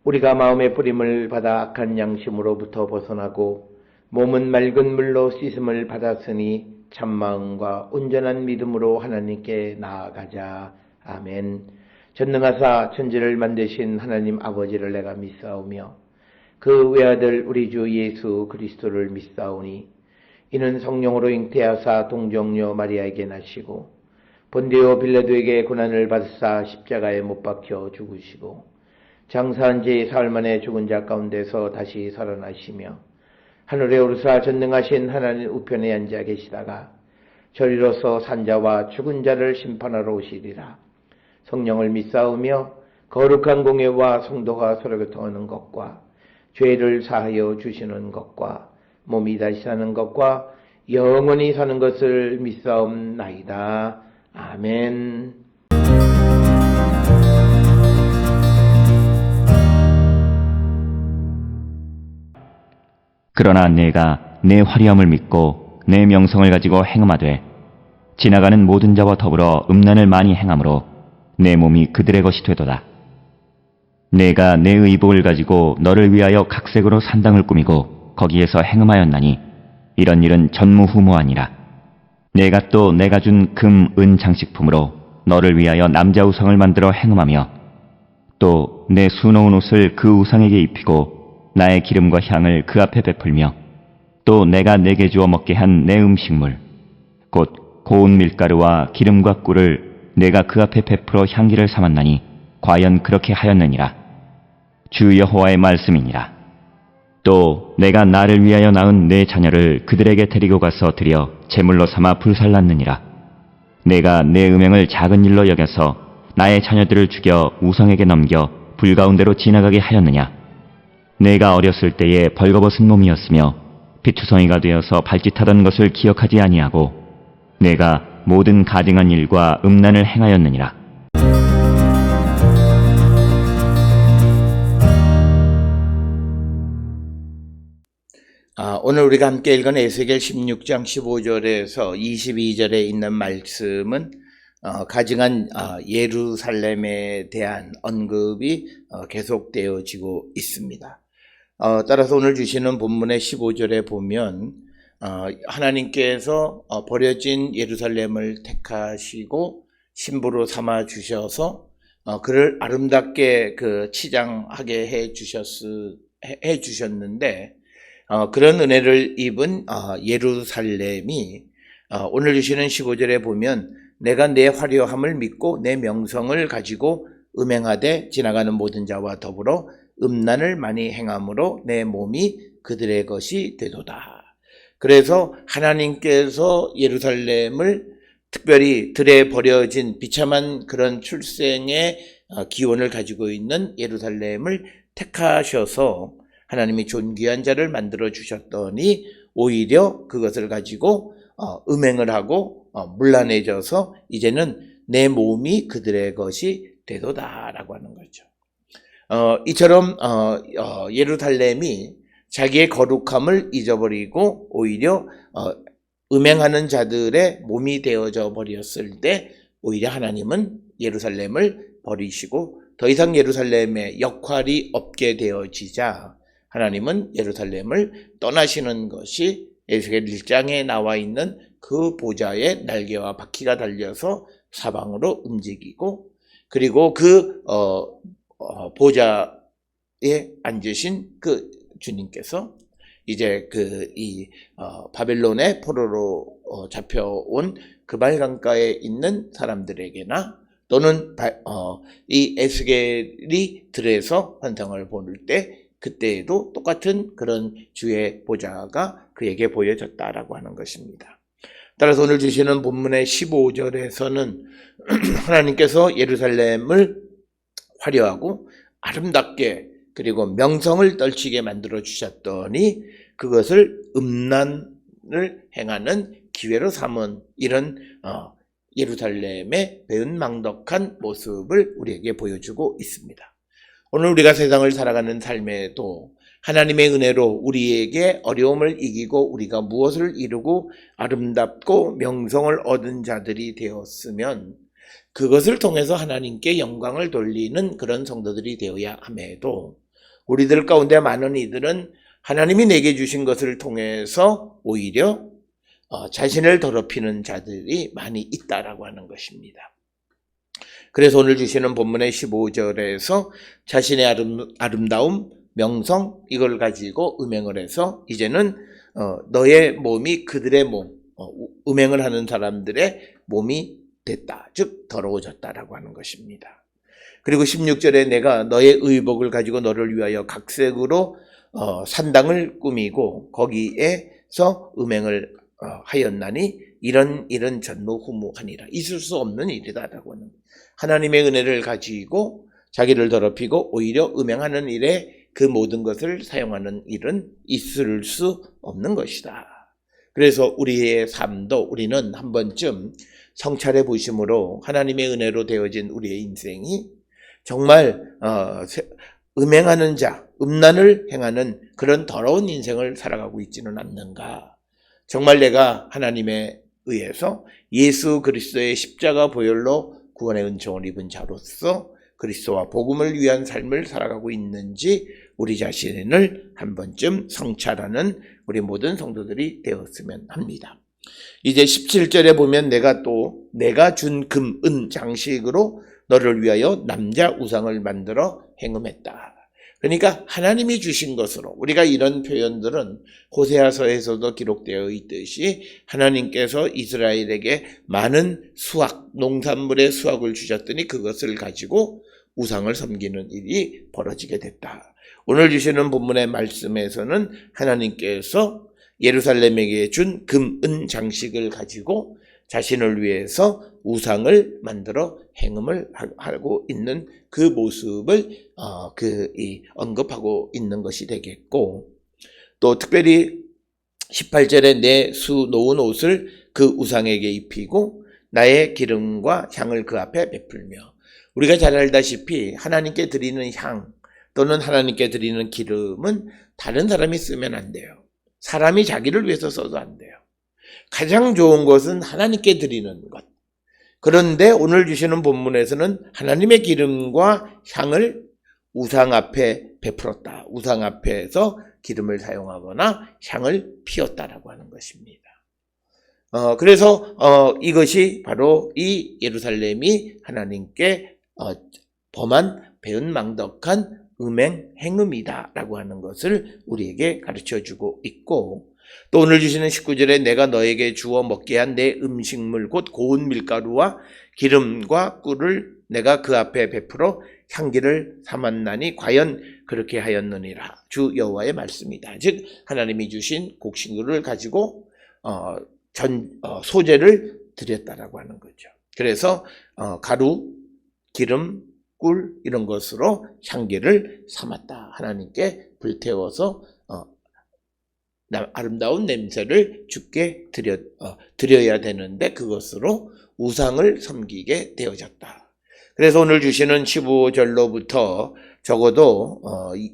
우리가 마음의 뿌림을 받아 악한 양심으로부터 벗어나고 몸은 맑은 물로 씻음을 받았으니 참마음과 온전한 믿음으로 하나님께 나아가자. 아멘. 전능하사 천지를 만드신 하나님 아버지를 내가 믿사오며 그 외아들 우리 주 예수 그리스도를 믿사오니 이는 성령으로 잉태하사 동정녀 마리아에게 나시고 본디오 빌라도에게 고난을 받으사 십자가에 못 박혀 죽으시고 장사한 지 사흘 만에 죽은 자 가운데서 다시 살아나시며 하늘에 오르사 전능하신 하나님 우편에 앉아 계시다가 저리로서 산자와 죽은 자를 심판하러 오시리라. 성령을 믿사오며 거룩한 공예와 성도가 서로 교통하는 것과 죄를 사하여 주시는 것과 몸이 다시 사는 것과 영원히 사는 것을 믿사옵나이다. 아멘. 그러나 내가 내 화려함을 믿고 내 명성을 가지고 행음하되 지나가는 모든 자와 더불어 음란을 많이 행함으로 내 몸이 그들의 것이 되도다. 내가 내 의복을 가지고 너를 위하여 각색으로 산당을 꾸미고 거기에서 행음하였나니 이런 일은 전무후무하니라. 내가 또 내가 준 금, 은 장식품으로 너를 위하여 남자 우상을 만들어 행음하며 또 내 수놓은 옷을 그 우상에게 입히고 나의 기름과 향을 그 앞에 베풀며 또 내가 내게 주어 먹게 한 내 음식물 곧 고운 밀가루와 기름과 꿀을 내가 그 앞에 베풀어 향기를 삼았나니 과연 그렇게 하였느니라. 주 여호와의 말씀이니라. 또 내가 나를 위하여 낳은 내 자녀를 그들에게 데리고 가서 드려 제물로 삼아 불살랐느니라. 내가 내 음행을 작은 일로 여겨서 나의 자녀들을 죽여 우상에게 넘겨 불 가운데로 지나가게 하였느냐. 내가 어렸을 때에 벌거벗은 몸이었으며 피투성이가 되어서 발짓하던 것을 기억하지 아니하고 내가 모든 가증한 일과 음란을 행하였느니라. 오늘 우리가 함께 읽은 에스겔 16장 15절에서 22절에 있는 말씀은 가증한 예루살렘에 대한 언급이 계속되어지고 있습니다. 따라서 오늘 주시는 본문의 15절에 보면 하나님께서 버려진 예루살렘을 택하시고 신부로 삼아 주셔서 그를 아름답게 치장하게 해 주셨는데 그런 은혜를 입은 예루살렘이 오늘 주시는 15절에 보면 내가 내 화려함을 믿고 내 명성을 가지고 음행하되 지나가는 모든 자와 더불어 음란을 많이 행함으로 내 몸이 그들의 것이 되도다. 그래서 하나님께서 예루살렘을 특별히 들에 버려진 비참한 그런 출생의 기원을 가지고 있는 예루살렘을 택하셔서 하나님이 존귀한 자를 만들어 주셨더니 오히려 그것을 가지고 음행을 하고 문란해져서 이제는 내 몸이 그들의 것이 되도다라고 하는 거죠. 이처럼 예루살렘이 자기의 거룩함을 잊어버리고 오히려 음행하는 자들의 몸이 되어져 버렸을 때 오히려 하나님은 예루살렘을 버리시고 더 이상 예루살렘의 역할이 없게 되어지자 하나님은 예루살렘을 떠나시는 것이 에스겔 1장에 나와 있는 그 보좌에 날개와 바퀴가 달려서 사방으로 움직이고 그리고 그 보좌에 앉으신 그 주님께서 이제 바벨론의 포로로 잡혀온 그발 강가에 있는 사람들에게나 또는 이 에스겔이 들에서 환상을 볼 때 그때에도 똑같은 그런 주의 보좌가 그에게 보여졌다라고 하는 것입니다. 따라서 오늘 주시는 본문의 15절에서는 하나님께서 예루살렘을 화려하고 아름답게 그리고 명성을 떨치게 만들어 주셨더니 그것을 음란을 행하는 기회로 삼은 이런 예루살렘의 배은망덕한 모습을 우리에게 보여주고 있습니다. 오늘 우리가 세상을 살아가는 삶에도 하나님의 은혜로 우리에게 어려움을 이기고 우리가 무엇을 이루고 아름답고 명성을 얻은 자들이 되었으면 그것을 통해서 하나님께 영광을 돌리는 그런 성도들이 되어야 함에도 우리들 가운데 많은 이들은 하나님이 내게 주신 것을 통해서 오히려 자신을 더럽히는 자들이 많이 있다라고 하는 것입니다. 그래서 오늘 주시는 본문의 15절에서 자신의 아름다움, 명성 이걸 가지고 음행을 해서 이제는 너의 몸이 그들의 몸, 음행을 하는 사람들의 몸이 됐다. 즉 더러워졌다라고 하는 것입니다. 그리고 16절에 내가 너의 의복을 가지고 너를 위하여 각색으로 산당을 꾸미고 거기에서 음행을 하였나니 이런 일은 전무후무하니라. 있을 수 없는 일이다라고 하는 하나님의 은혜를 가지고 자기를 더럽히고 오히려 음행하는 일에 그 모든 것을 사용하는 일은 있을 수 없는 것이다. 그래서 우리의 삶도 우리는 한 번쯤 성찰해 보심으로 하나님의 은혜로 되어진 우리의 인생이 정말 음행하는 자, 음란을 행하는 그런 더러운 인생을 살아가고 있지는 않는가. 정말 내가 하나님에 의해서 예수 그리스도의 십자가 보혈로 구원의 은총을 입은 자로서 그리스도와 복음을 위한 삶을 살아가고 있는지 우리 자신을 한 번쯤 성찰하는 우리 모든 성도들이 되었으면 합니다. 이제 17절에 보면 내가 준 금, 은 장식으로 너를 위하여 남자 우상을 만들어 행음했다. 그러니까 하나님이 주신 것으로, 우리가 이런 표현들은 호세아서에서도 기록되어 있듯이 하나님께서 이스라엘에게 많은 수확, 농산물의 수확을 주셨더니 그것을 가지고 우상을 섬기는 일이 벌어지게 됐다. 오늘 주시는 본문의 말씀에서는 하나님께서 예루살렘에게 준 금, 은 장식을 가지고 자신을 위해서 우상을 만들어 행음을 하고 있는 그 모습을 언급하고 있는 것이 되겠고, 또 특별히 18절에 내 수 놓은 옷을 그 우상에게 입히고 나의 기름과 향을 그 앞에 베풀며, 우리가 잘 알다시피 하나님께 드리는 향 또는 하나님께 드리는 기름은 다른 사람이 쓰면 안 돼요. 사람이 자기를 위해서 써도 안 돼요. 가장 좋은 것은 하나님께 드리는 것. 그런데 오늘 주시는 본문에서는 하나님의 기름과 향을 우상 앞에 베풀었다. 우상 앞에서 기름을 사용하거나 향을 피웠다라고 하는 것입니다. 그래서 이것이 바로 이 예루살렘이 하나님께 범한 배은망덕한 음행, 행음이다라고 하는 것을 우리에게 가르쳐주고 있고, 또 오늘 주시는 19절에 내가 너에게 주어 먹게 한 내 음식물 곧 고운 밀가루와 기름과 꿀을 내가 그 앞에 베풀어 향기를 삼았나니 과연 그렇게 하였느니라. 주 여호와의 말씀이다. 즉 하나님이 주신 곡식물을 가지고 소제를 드렸다라고 하는 거죠. 그래서 가루, 기름, 꿀 이런 것으로 향기를 삼았다. 하나님께 불태워서 아름다운 냄새를 주께 드려야 되는데 그것으로 우상을 섬기게 되어졌다. 그래서 오늘 주시는 15절로부터 적어도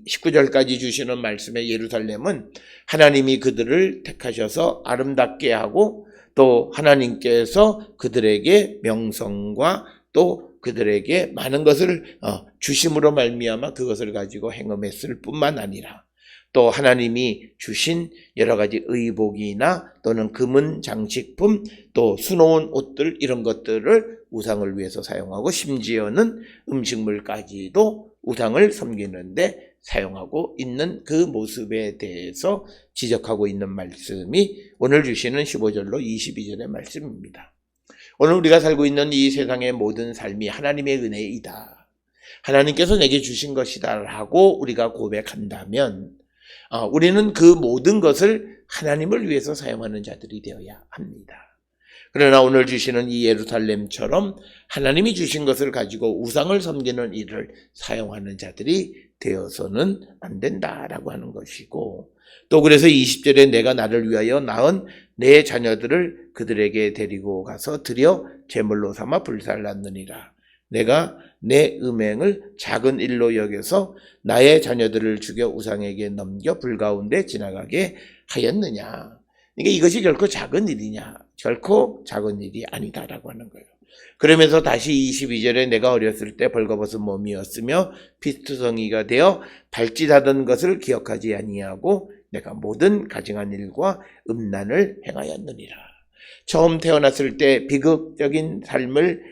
19절까지 주시는 말씀의 예루살렘은 하나님이 그들을 택하셔서 아름답게 하고, 또 하나님께서 그들에게 명성과 또 그들에게 많은 것을 주심으로 말미암아 그것을 가지고 행음했을 뿐만 아니라, 또 하나님이 주신 여러 가지 의복이나 또는 금은 장식품, 또 수놓은 옷들 이런 것들을 우상을 위해서 사용하고, 심지어는 음식물까지도 우상을 섬기는데 사용하고 있는 그 모습에 대해서 지적하고 있는 말씀이 오늘 주시는 15절로 22절의 말씀입니다. 오늘 우리가 살고 있는 이 세상의 모든 삶이 하나님의 은혜이다, 하나님께서 내게 주신 것이다 라고 우리가 고백한다면 우리는 그 모든 것을 하나님을 위해서 사용하는 자들이 되어야 합니다. 그러나 오늘 주시는 이 예루살렘처럼 하나님이 주신 것을 가지고 우상을 섬기는 일을 사용하는 자들이 되어서는 안 된다라고 하는 것이고, 또 그래서 20절에 내가 나를 위하여 낳은 내 자녀들을 그들에게 데리고 가서 드려 제물로 삼아 불살랐느니라. 내가 내 음행을 작은 일로 여겨서 나의 자녀들을 죽여 우상에게 넘겨 불 가운데 지나가게 하였느냐. 그러니까 이것이 결코 작은 일이냐? 결코 작은 일이 아니다라고 하는 거예요. 그러면서 다시 22절에 내가 어렸을 때 벌거벗은 몸이었으며 피투성이가 되어 발짓하던 것을 기억하지 아니하고 내가 모든 가증한 일과 음란을 행하였느니라. 처음 태어났을 때 비극적인 삶을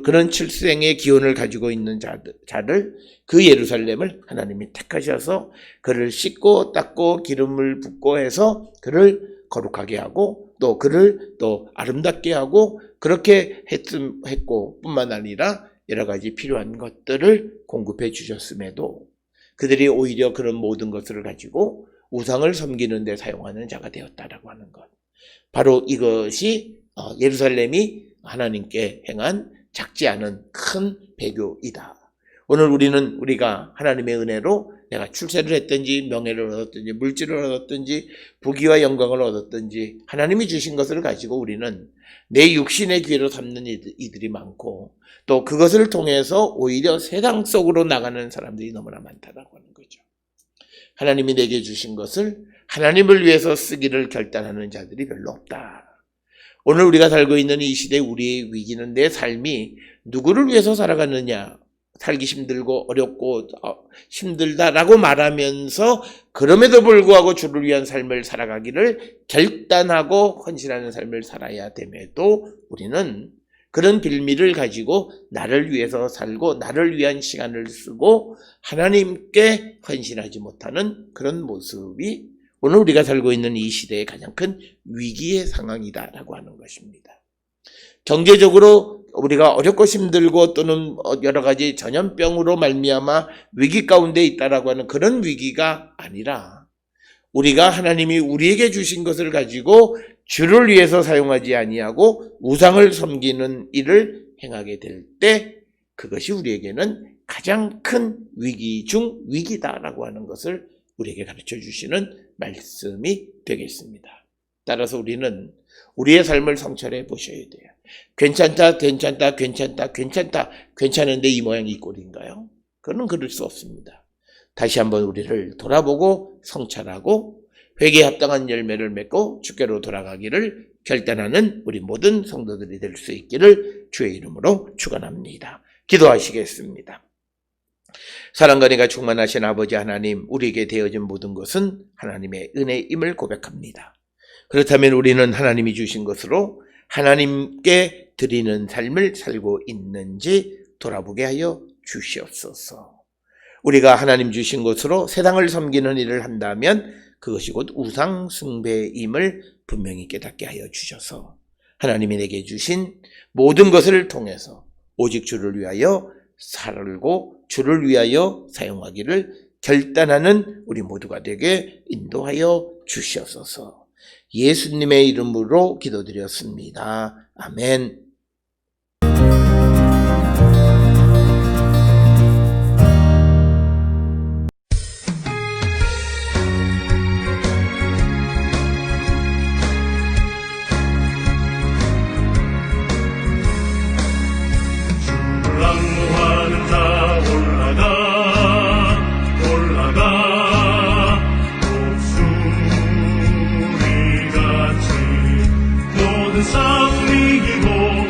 그런 출생의 기원을 가지고 있는 자를 그 예루살렘을 하나님이 택하셔서 그를 씻고 닦고 기름을 붓고 해서 그를 거룩하게 하고 또 그를 또 아름답게 하고 그렇게 했고 뿐만 아니라 여러 가지 필요한 것들을 공급해 주셨음에도 그들이 오히려 그런 모든 것을 가지고 우상을 섬기는 데 사용하는 자가 되었다라고 하는 것. 바로 이것이 예루살렘이 하나님께 행한 작지 않은 큰 배교이다. 오늘 우리가 하나님의 은혜로 내가 출세를 했든지 명예를 얻었든지 물질을 얻었든지 부귀와 영광을 얻었든지 하나님이 주신 것을 가지고 우리는 내 육신의 기회로 삼는 이들이 많고 또 그것을 통해서 오히려 세상 속으로 나가는 사람들이 너무나 많다라고 하는 거죠. 하나님이 내게 주신 것을 하나님을 위해서 쓰기를 결단하는 자들이 별로 없다. 오늘 우리가 살고 있는 이 시대 우리의 위기는 내 삶이 누구를 위해서 살아가느냐, 살기 힘들고 어렵고 힘들다라고 말하면서 그럼에도 불구하고 주를 위한 삶을 살아가기를 결단하고 헌신하는 삶을 살아야 됨에도 우리는 그런 빌미를 가지고 나를 위해서 살고 나를 위한 시간을 쓰고 하나님께 헌신하지 못하는 그런 모습이 오늘 우리가 살고 있는 이 시대의 가장 큰 위기의 상황이다라고 하는 것입니다. 경제적으로 우리가 어렵고 힘들고 또는 여러 가지 전염병으로 말미암아 위기 가운데 있다라고 하는 그런 위기가 아니라 우리가 하나님이 우리에게 주신 것을 가지고 주를 위해서 사용하지 아니하고 우상을 섬기는 일을 행하게 될 때 그것이 우리에게는 가장 큰 위기 중 위기다라고 하는 것을 우리에게 가르쳐 주시는 말씀이 되겠습니다. 따라서 우리는 우리의 삶을 성찰해 보셔야 돼요. 괜찮다, 괜찮다, 괜찮다, 괜찮다, 괜찮은데 이 모양이 이 꼴인가요? 그거는 그럴 수 없습니다. 다시 한번 우리를 돌아보고 성찰하고 회개에 합당한 열매를 맺고 주께로 돌아가기를 결단하는 우리 모든 성도들이 될 수 있기를 주의 이름으로 축원합니다. 기도하시겠습니다. 사랑과 은혜가 충만하신 아버지 하나님, 우리에게 되어진 모든 것은 하나님의 은혜임을 고백합니다. 그렇다면 우리는 하나님이 주신 것으로 하나님께 드리는 삶을 살고 있는지 돌아보게 하여 주시옵소서. 우리가 하나님 주신 것으로 세상을 섬기는 일을 한다면 그것이 곧 우상 숭배임을 분명히 깨닫게 하여 주셔서 하나님이 내게 주신 모든 것을 통해서 오직 주를 위하여 살고 주를 위하여 사용하기를 결단하는 우리 모두가 되게 인도하여 주시옵소서. 예수님의 이름으로 기도드렸습니다. 아멘. 랑모하는 자 올라가 목소리같이 모든 싸움 이기고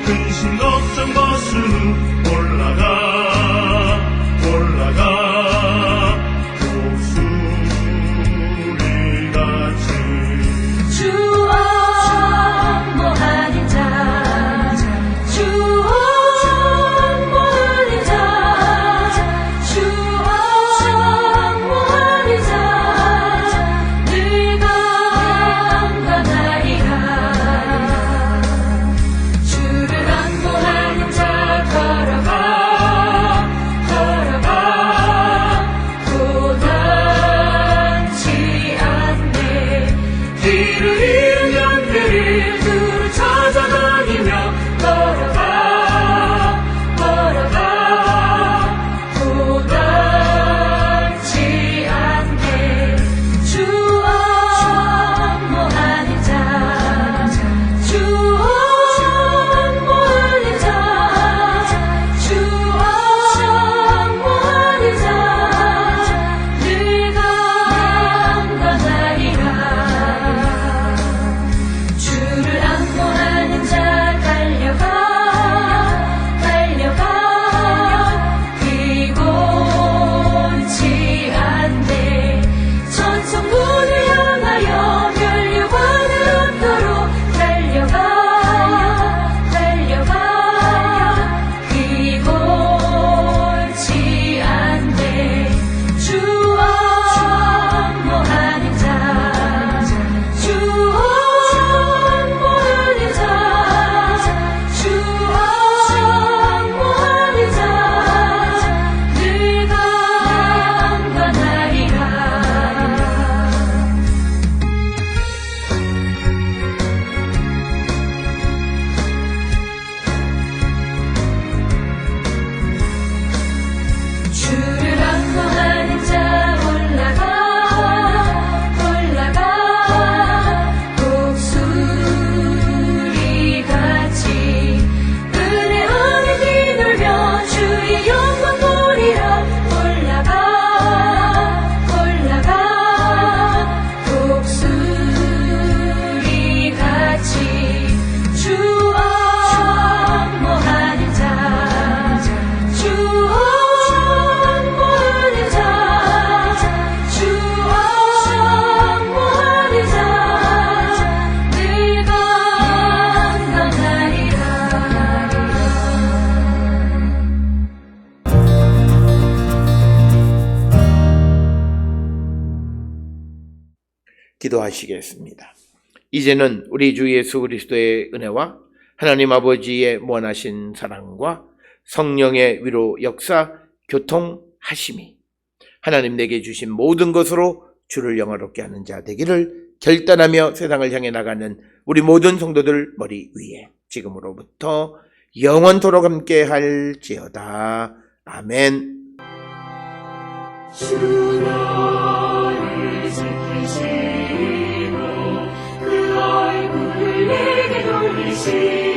기도하시겠습니다. 이제는 우리 주 예수 그리스도의 은혜와 하나님 아버지의 무한하신 사랑과 성령의 위로 역사 교통하심이 하나님 내게 주신 모든 것으로 주를 영화롭게 하는 자 되기를 결단하며 세상을 향해 나가는 우리 모든 성도들 머리 위에 지금으로부터 영원토록 함께 할지어다. 아멘. 주 너를 지키시고 그 얼굴을 내게 돌리시고